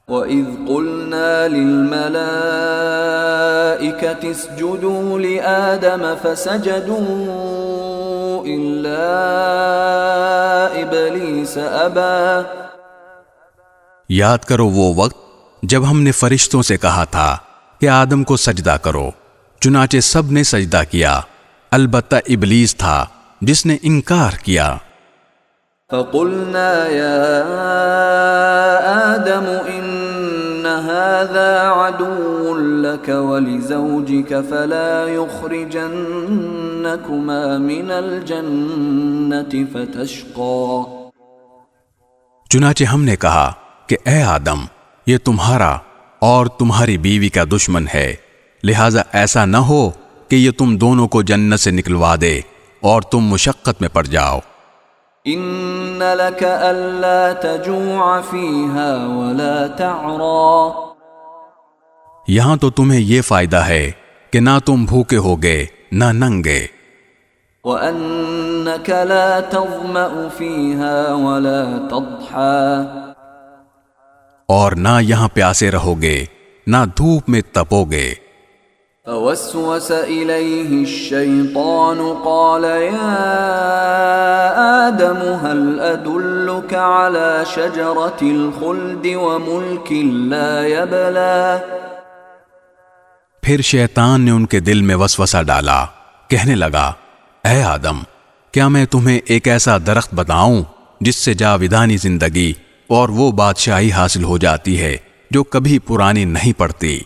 وَإِذْ قُلْنَا لِلْمَلَائِكَةِ اسْجُدُوا لِآدَمَ فَسَجَدُوا إِلَّا إِبْلِيسَ أَبَى۔ یاد کرو وہ وقت جب ہم نے فرشتوں سے کہا تھا کہ آدم کو سجدہ کرو، چنانچہ سب نے سجدہ کیا، البتہ ابلیس تھا جس نے انکار کیا۔ فَقُلْنَا يَا آدَمُ إِنَّ هَذَا عَدُوٌّ لَكَ وَلِزَوْجِكَ فَلَا يُخْرِجَنَّكُمَا مِنَ الْجَنَّةِ فَتَشْقَى۔ چنانچہ ہم نے کہا کہ اے آدم، یہ تمہارا اور تمہاری بیوی کا دشمن ہے، لہذا ایسا نہ ہو کہ یہ تم دونوں کو جنت سے نکلوا دے اور تم مشقت میں پڑ جاؤ۔ إِنَّ لَكَ أَلَّا تَجُوعَ فِيهَا وَلَا تَعْرَى۔ یہاں تو تمہیں یہ فائدہ ہے کہ نہ تم بھوکے ہوگے نہ ننگے، وَأَنَّكَ لَا تَظْمَأُ فِيهَا وَلَا تَضْحَى۔ اور نہ یہاں پیاسے رہو گے نہ دھوپ میں تپو گے۔ فوسوس إليه الشيطان قال يا آدم هل أدلك على شجرة الخلد وملك لا يبلى۔ پھر شیطان نے ان کے دل میں وسوسہ ڈالا، کہنے لگا اے آدم، کیا میں تمہیں ایک ایسا درخت بتاؤں جس سے جاودانی زندگی اور وہ بادشاہی حاصل ہو جاتی ہے جو کبھی پرانی نہیں پڑتی۔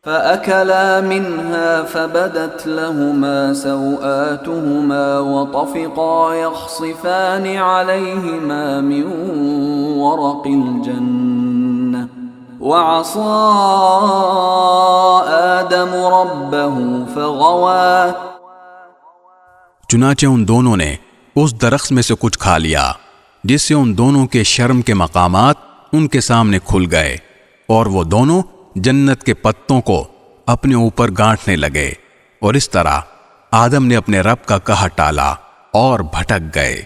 فَأَكَلَا مِنْهَا فَبَدَتْ لَهُمَا سَوْآتُهُمَا وَطَفِقَا يَخْصِفَانِ عَلَيْهِمَا مِنْ وَرَقِ الْجَنَّةِ وَعَصَى آدَمُ رَبَّهُ فَغَوَى۔ چنانچہ ان دونوں نے اس درخت میں سے کچھ کھا لیا، جس سے ان دونوں کے شرم کے مقامات ان کے سامنے کھل گئے، اور وہ دونوں جنت کے پتوں کو اپنے اوپر گانٹنے لگے، اور اس طرح آدم نے اپنے رب کا کہا ٹالا اور بھٹک گئے۔